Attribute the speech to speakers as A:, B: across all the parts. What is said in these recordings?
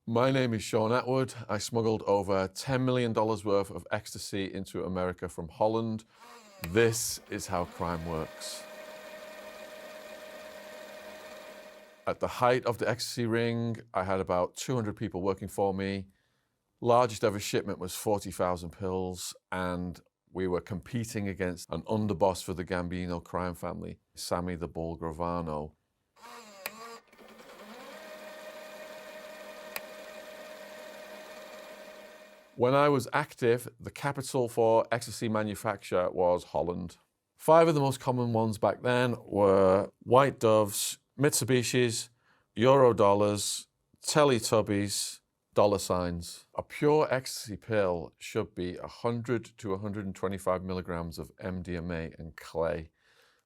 A: My name is Shaun Attwood. I smuggled over $10 million worth of ecstasy into America from Holland. This is how crime works. At the height of the ecstasy ring, I had about 200 people working for me. Largest ever shipment was 40,000 pills, and we were competing against an underboss for the Gambino crime family, Sammy the Bull Gravano. When I was active, the capital for ecstasy manufacture was Holland. 5 of the most common ones back then were White Doves, Mitsubishis, Eurodollars, Teletubbies, dollar signs. A pure ecstasy pill should be 100 to 125 milligrams of MDMA and clay.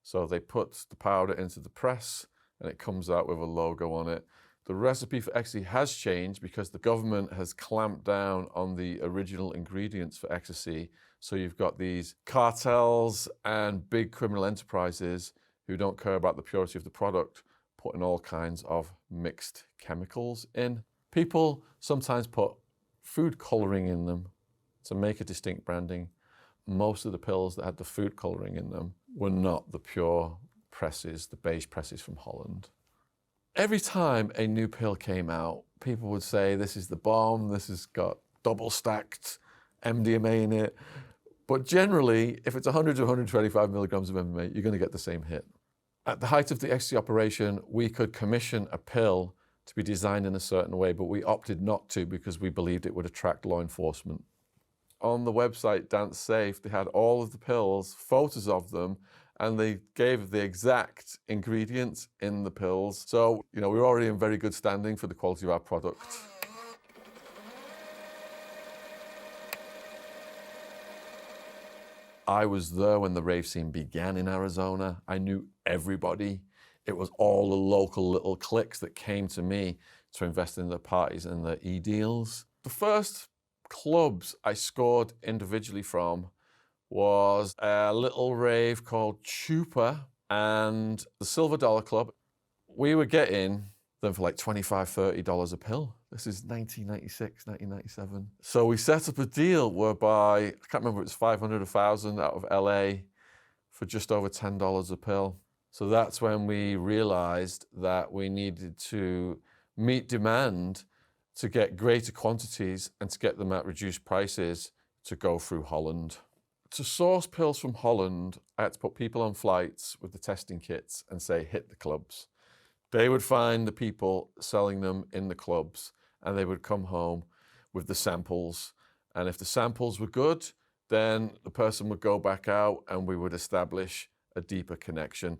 A: So they put the powder into the press and it comes out with a logo on it. The recipe for ecstasy has changed because the government has clamped down on the original ingredients for ecstasy. So you've got these cartels and big criminal enterprises who don't care about the purity of the product, putting all kinds of mixed chemicals in. People sometimes put food coloring in them to make a distinct branding. Most of the pills that had the food coloring in them were not the pure presses, the beige presses from Holland. Every time a new pill came out, people would say, this is the bomb, this has got double stacked MDMA in it. But generally, if it's 100 to 125 milligrams of MDMA, you're going to get the same hit. At the height of the ecstasy operation, we could commission a pill to be designed in a certain way, but we opted not to because we believed it would attract law enforcement. On the website Dance Safe, they had all of the pills, photos of them, and they gave the exact ingredients in the pills. So, we were already in very good standing for the quality of our product. I was there when the rave scene began in Arizona. I knew everybody. It was all the local little cliques that came to me to invest in the parties and the e-deals. The first clubs I scored individually from was a little rave called Chupa and the Silver Dollar Club. We were getting them for like $25, $30 a pill. This is 1996, 1997. So we set up a deal whereby, I can't remember if it's 500 or 1,000 out of LA for just over $10 a pill. So that's when we realized that we needed to meet demand to get greater quantities and to get them at reduced prices to go through Holland. To source pills from Holland, I had to put people on flights with the testing kits and say, hit the clubs. They would find the people selling them in the clubs and they would come home with the samples. And if the samples were good, then the person would go back out and we would establish a deeper connection.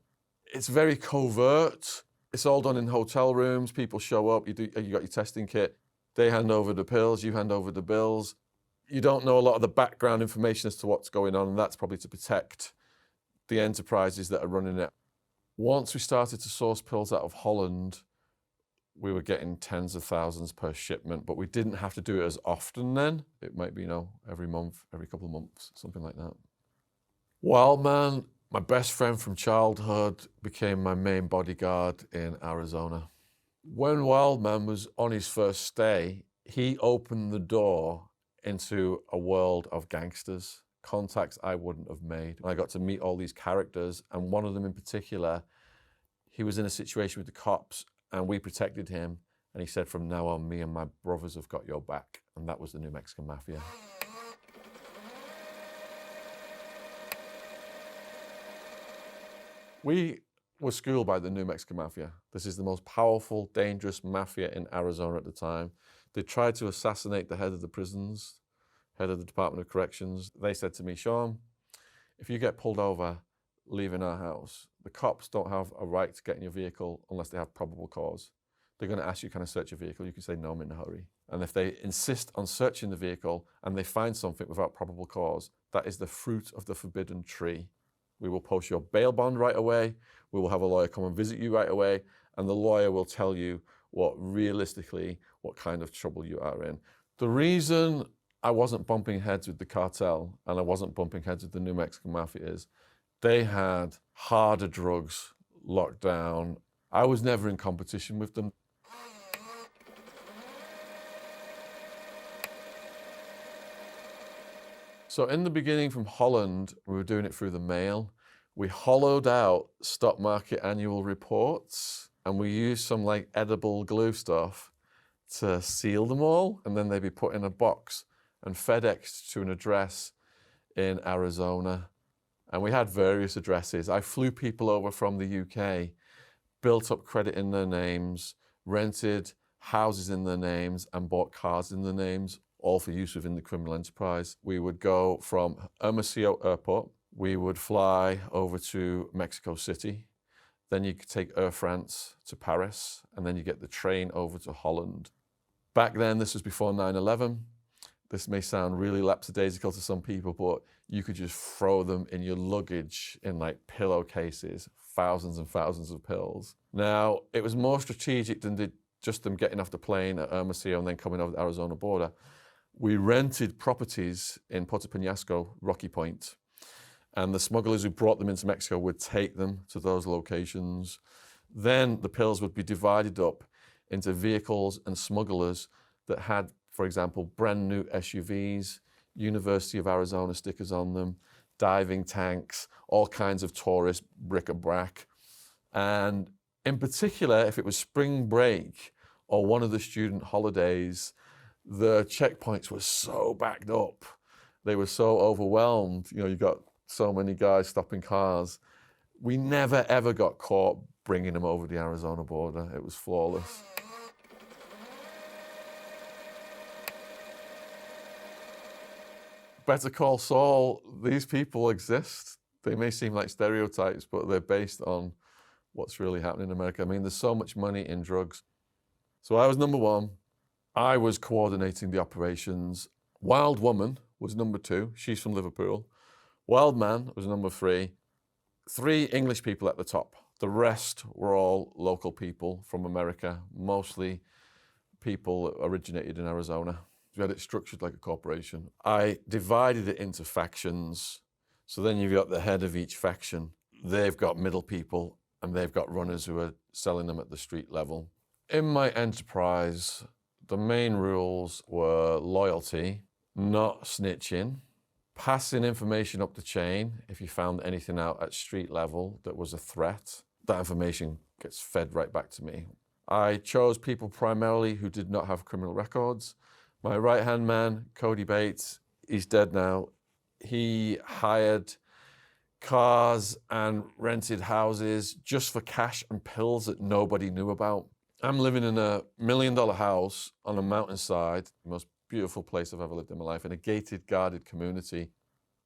A: It's very covert. It's all done in hotel rooms. People show up, you got your testing kit. They hand over the pills, you hand over the bills. You don't know a lot of the background information as to what's going on, and that's probably to protect the enterprises that are running it. Once we started to source pills out of Holland, we were getting tens of thousands per shipment, but we didn't have to do it as often then. It might be, every month, every couple of months, something like that. Wildman, my best friend from childhood, became my main bodyguard in Arizona. When Wildman was on his first stay, he opened the door into a world of gangsters, contacts I wouldn't have made. I got to meet all these characters, and one of them in particular, he was in a situation with the cops and we protected him, and he said, from now on, me and my brothers have got your back, and that was the New Mexican Mafia. We were schooled by the New Mexican Mafia. This is the most powerful, dangerous mafia in Arizona at the time. They tried to assassinate the head of the prisons, head of the Department of Corrections. They said to me, Shaun, if you get pulled over leaving our house, the cops don't have a right to get in your vehicle unless they have probable cause. They're going to ask you, can I search your vehicle? You can say, no, I'm in a hurry. And if they insist on searching the vehicle and they find something without probable cause, that is the fruit of the forbidden tree. We will post your bail bond right away. We will have a lawyer come and visit you right away. And the lawyer will tell you what kind of trouble you are in. The reason I wasn't bumping heads with the cartel and I wasn't bumping heads with the New Mexican Mafia is they had harder drugs locked down. I was never in competition with them. So in the beginning from Holland, we were doing it through the mail. We hollowed out stock market annual reports and we used some like edible glue stuff to seal them all, and then they'd be put in a box and FedExed to an address in Arizona. And we had various addresses. I flew people over from the UK, built up credit in their names, rented houses in their names, and bought cars in their names, all for use within the criminal enterprise. We would go from Hermosillo Airport, we would fly over to Mexico City, then you could take Air France to Paris, and then you get the train over to Holland. Back then, this was before 9/11. This may sound really lapsadaisical to some people, but you could just throw them in your luggage in like pillowcases, thousands and thousands of pills. Now, it was more strategic than just them getting off the plane at Hermosillo and then coming over the Arizona border. We rented properties in Puerto Penasco, Rocky Point, and the smugglers who brought them into Mexico would take them to those locations. Then the pills would be divided up into vehicles and smugglers that had, for example, brand new SUVs, University of Arizona stickers on them, diving tanks, all kinds of tourist bric-a-brac. And in particular, if it was spring break or one of the student holidays, the checkpoints were so backed up. They were so overwhelmed. You know, you got so many guys stopping cars. We never, ever got caught bringing them over the Arizona border. It was flawless. Better Call Saul, these people exist. They may seem like stereotypes, but they're based on what's really happening in America. I mean, there's so much money in drugs. So I was number one. I was coordinating the operations. Wild Woman was number two. She's from Liverpool. Wild Man was number three. 3 English people at the top. The rest were all local people from America, mostly people that originated in Arizona. We had it structured like a corporation. I divided it into factions. So then you've got the head of each faction. They've got middle people and they've got runners who are selling them at the street level. In my enterprise, the main rules were loyalty, not snitching, passing information up the chain. If you found anything out at street level that was a threat, that information gets fed right back to me. I chose people primarily who did not have criminal records. My right-hand man, Cody Bates, he's dead now. He hired cars and rented houses just for cash and pills that nobody knew about. I'm living in a $1 million house on a mountainside, the most beautiful place I've ever lived in my life, in a gated, guarded community.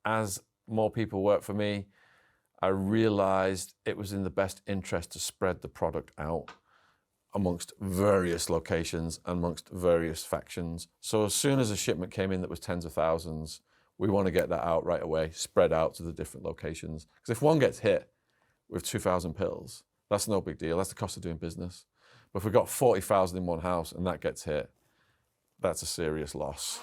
A: As more people worked for me, I realized it was in the best interest to spread the product out amongst various locations, amongst various factions. So as soon as a shipment came in that was tens of thousands, we want to get that out right away, spread out to the different locations. Because if one gets hit with 2,000 pills, that's no big deal. That's the cost of doing business. But if we've got 40,000 in one house and that gets hit, that's a serious loss.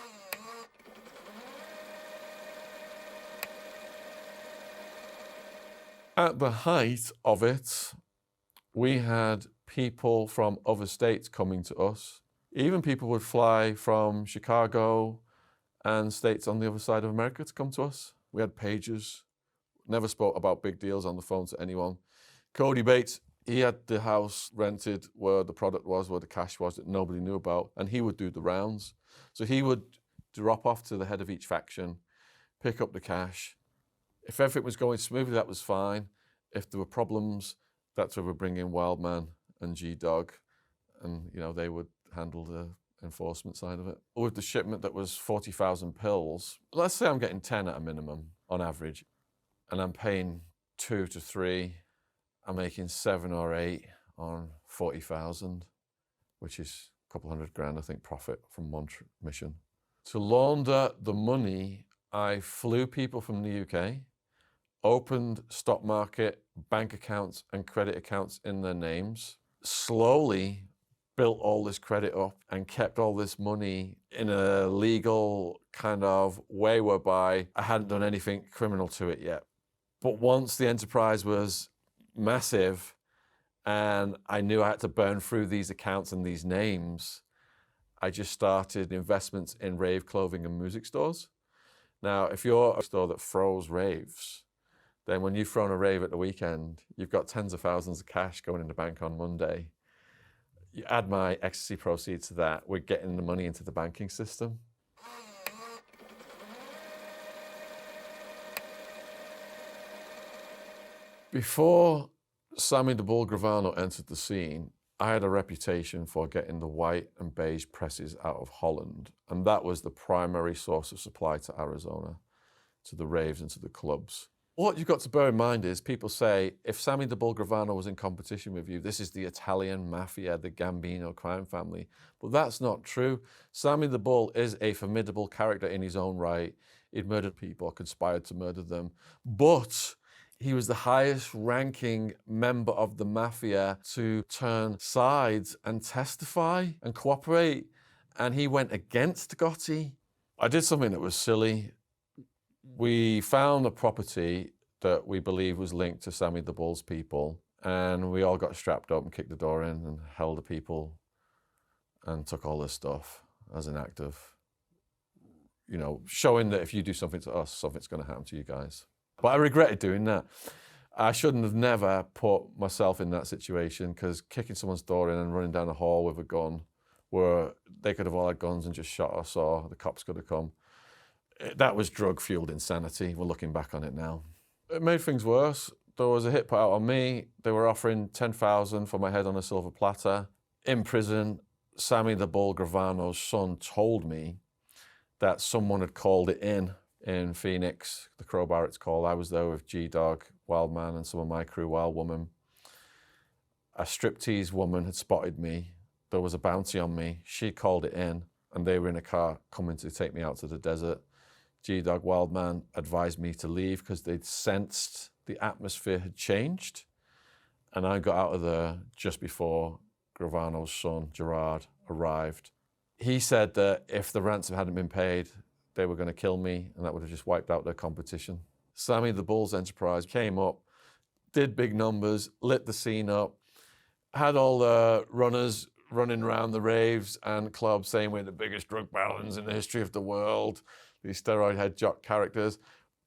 A: At the height of it, we had people from other states coming to us. Even people would fly from Chicago and states on the other side of America to come to us. We had pagers, never spoke about big deals on the phone to anyone. Cody Bates, he had the house rented where the product was, where the cash was that nobody knew about, and he would do the rounds. So he would drop off to the head of each faction, pick up the cash. If everything was going smoothly, that was fine. If there were problems, that's where we bring in Wildman and G-Dog, and they would handle the enforcement side of it. With the shipment that was 40,000 pills, let's say I'm getting 10 at a minimum on average, and I'm paying 2 to 3, I'm making 7 or 8 on 40,000, which is a couple $100,000, I think, profit from one mission. To launder the money, I flew people from the UK, opened stock market, bank accounts and credit accounts in their names, slowly built all this credit up and kept all this money in a legal kind of way whereby I hadn't done anything criminal to it yet. But once the enterprise was massive and I knew I had to burn through these accounts and these names, I just started investments in rave clothing and music stores. Now, if you're a store that throws raves, then when you've thrown a rave at the weekend, you've got tens of thousands of cash going in the bank on Monday. You add my ecstasy proceeds to that, we're getting the money into the banking system. Before Sammy the Bull Gravano entered the scene, I had a reputation for getting the white and beige presses out of Holland, and that was the primary source of supply to Arizona, to the raves and to the clubs. What you've got to bear in mind is people say, if Sammy the Bull Gravano was in competition with you, this is the Italian mafia, the Gambino crime family. But that's not true. Sammy the Bull is a formidable character in his own right. He'd murdered people, conspired to murder them. But he was the highest ranking member of the mafia to turn sides and testify and cooperate. And he went against Gotti. I did something that was silly. We found a property that we believe was linked to Sammy the Bull's people, and we all got strapped up and kicked the door in and held the people and took all this stuff as an act of, you know, showing that if you do something to us, something's going to happen to you guys. But I regretted doing that. I shouldn't have never put myself in that situation, because kicking someone's door in and running down the hall with a gun, where they could have all had guns and just shot us, or the cops could have come. That was drug-fueled insanity. We're looking back on it now. It made things worse. There was a hit put out on me. They were offering $10,000 for my head on a silver platter. In prison, Sammy the Bull Gravano's son told me that someone had called it in Phoenix, the Crowbar it's called. I was there with G-Dog, Wildman, and some of my crew, Wild Woman. A striptease woman had spotted me. There was a bounty on me. She called it in, and they were in a car coming to take me out to the desert. G-Dog, Wildman advised me to leave because they'd sensed the atmosphere had changed. And I got out of there just before Gravano's son, Gerard, arrived. He said that if the ransom hadn't been paid, they were going to kill me, and that would have just wiped out their competition. Sammy the Bull's enterprise came up, did big numbers, lit the scene up, had all the runners running around the raves and clubs saying we're the biggest drug barons in the history of the world, these steroid head jock characters,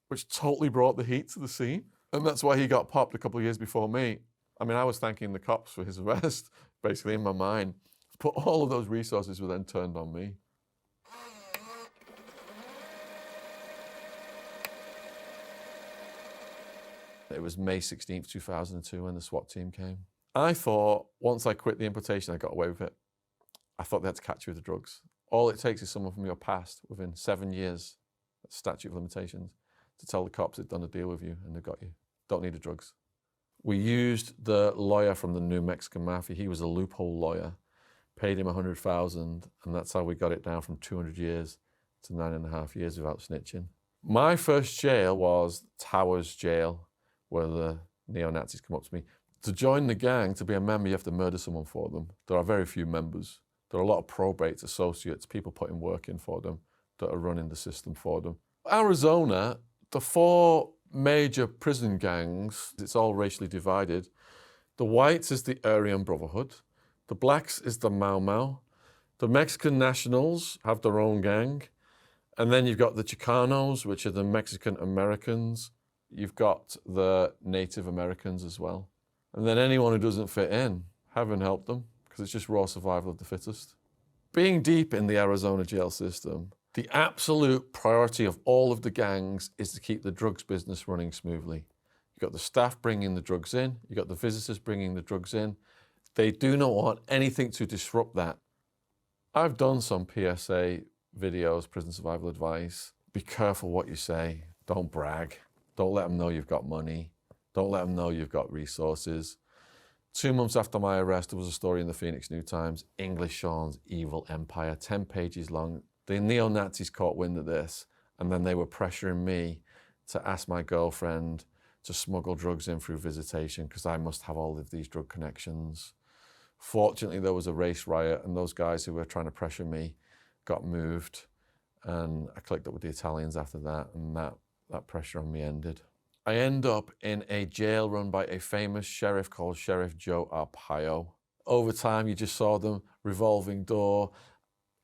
A: which totally brought the heat to the scene. And that's why he got popped a couple of years before me. I mean, I was thanking the cops for his arrest, basically, in my mind. But all of those resources were then turned on me. It was May 16th, 2002 when the SWAT team came. I thought once I quit the importation, I got away with it. I thought they had to catch you with the drugs. All it takes is someone from your past within 7 years, statute of limitations, to tell the cops they've done a deal with you and they've got you. Don't need the drugs. We used the lawyer from the New Mexican Mafia. He was a loophole lawyer. Paid him $100,000, and that's how we got it down from 200 years to 9.5 years without snitching. My first jail was Towers Jail, where the neo-Nazis come up to me. To join the gang, to be a member, you have to murder someone for them. There are very few members. There are a lot of probates, associates, people putting work in for them that are running the system for them. Arizona, the 4 major prison gangs, it's all racially divided. The whites is the Aryan Brotherhood. The blacks is the Mau Mau. The Mexican nationals have their own gang. And then you've got the Chicanos, which are the Mexican Americans. You've got the Native Americans as well. And then anyone who doesn't fit in, heaven help them, because it's just raw survival of the fittest. Being deep in the Arizona jail system, the absolute priority of all of the gangs is to keep the drugs business running smoothly. You've got the staff bringing the drugs in, you've got the visitors bringing the drugs in. They do not want anything to disrupt that. I've done some PSA videos, prison survival advice. Be careful what you say. Don't brag. Don't let them know you've got money. Don't let them know you've got resources. 2 months after my arrest, there was a story in the Phoenix New Times, English Shaun's Evil Empire, 10 pages long. The neo-Nazis caught wind of this, and then they were pressuring me to ask my girlfriend to smuggle drugs in through visitation because I must have all of these drug connections. Fortunately, there was a race riot, and those guys who were trying to pressure me got moved, and I clicked up with the Italians after that, and that pressure on me ended. I end up in a jail run by a famous sheriff called Sheriff Joe Arpaio. Over time, you just saw them, revolving door,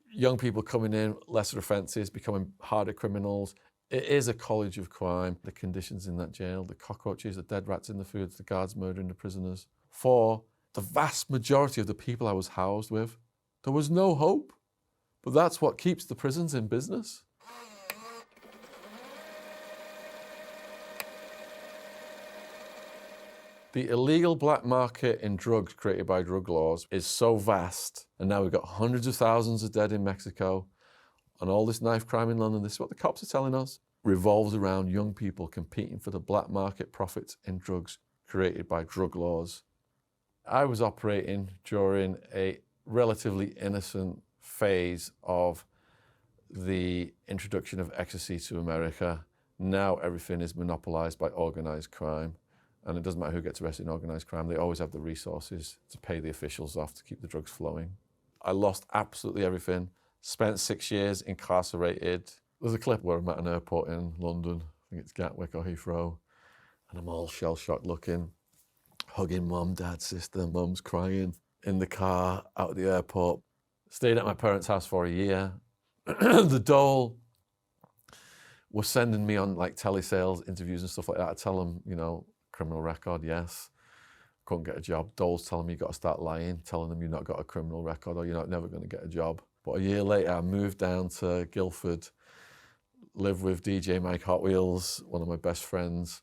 A: young people coming in, lesser offences, becoming harder criminals, It is a college of crime. The conditions in that jail, the cockroaches, the dead rats in the foods, the guards murdering the prisoners. For the vast majority of the people I was housed with, there was no hope. But that's what keeps the prisons in business. The illegal black market in drugs created by drug laws is so vast, and now we've got hundreds of thousands of dead in Mexico, and all this knife crime in London, this is what the cops are telling us, revolves around young people competing for the black market profits in drugs created by drug laws. I was operating during a relatively innocent phase of the introduction of ecstasy to America. Now everything is monopolized by organized crime. And it doesn't matter who gets arrested in organised crime, they always have the resources to pay the officials off to keep the drugs flowing. I lost absolutely everything, spent 6 years incarcerated. There's a clip where I'm at an airport in London, I think it's Gatwick or Heathrow, and I'm all shell-shocked looking, hugging mum, dad, sister, mum's crying, in the car, out of the airport. Stayed at my parents' house for a year. The dole was sending me on like telesales interviews and stuff like that. I tell them, you know, criminal record, yes. Couldn't get a job. Dole's telling me you've got to start lying, telling them you've not got a criminal record or you're not never going to get a job. But a year later, I moved down to Guildford, lived with DJ Mike Hot Wheels, one of my best friends.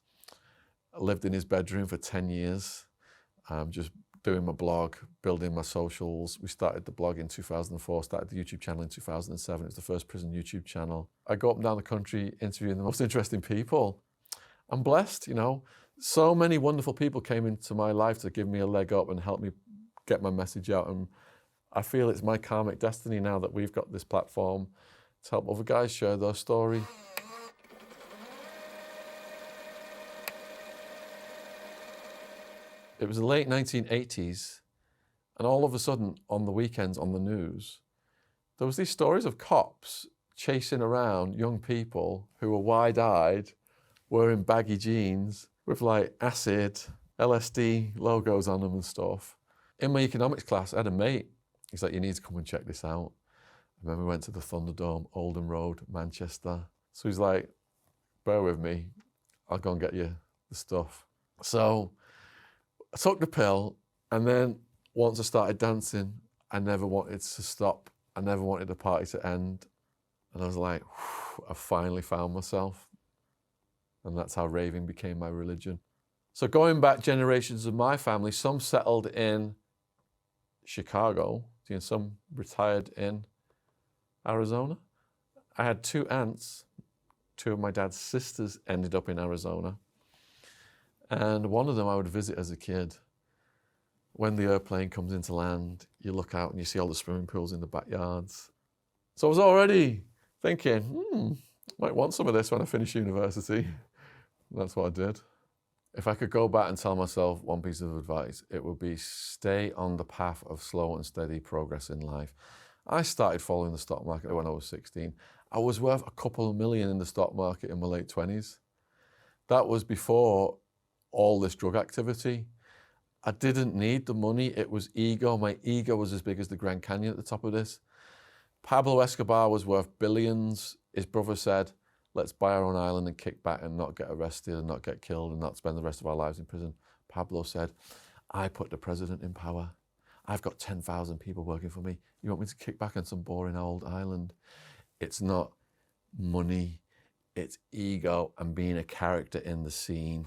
A: I lived in his bedroom for 10 years, just doing my blog, building my socials. We started the blog in 2004, started the YouTube channel in 2007. It was the first prison YouTube channel. I go up and down the country interviewing the most interesting people. I'm blessed, you know. So many wonderful people came into my life to give me a leg up and help me get my message out. And I feel it's my karmic destiny now that we've got this platform to help other guys share their story. It was the late 1980s, and all of a sudden, on the weekends on the news, there was these stories of cops chasing around young people who were wide-eyed, wearing baggy jeans, with like acid, LSD logos on them and stuff. In my economics class, I had a mate. He's like, you need to come and check this out. I remember we went to the Thunderdome, Oldham Road, Manchester. So he's like, bear with me, I'll go and get you the stuff. So I took the pill, and then once I started dancing, I never wanted to stop. I never wanted the party to end. And I was like, I finally found myself. And that's how raving became my religion. So going back generations of my family, some settled in Chicago, and some retired in Arizona. I had 2 aunts, 2 of my dad's sisters ended up in Arizona. And one of them I would visit as a kid. When the airplane comes into land, you look out and you see all the swimming pools in the backyards. So I was already thinking, might want some of this when I finish university. That's what I did. If I could go back and tell myself one piece of advice, it would be stay on the path of slow and steady progress in life. I started following the stock market when I was 16. I was worth a couple of million in the stock market in my late 20s. That was before all this drug activity. I didn't need the money, it was ego. My ego was as big as the Grand Canyon at the top of this. Pablo Escobar was worth billions. His brother said, let's buy our own island and kick back and not get arrested and not get killed and not spend the rest of our lives in prison. Pablo said, I put the president in power. I've got 10,000 people working for me. You want me to kick back on some boring old island? It's not money, it's ego and being a character in the scene.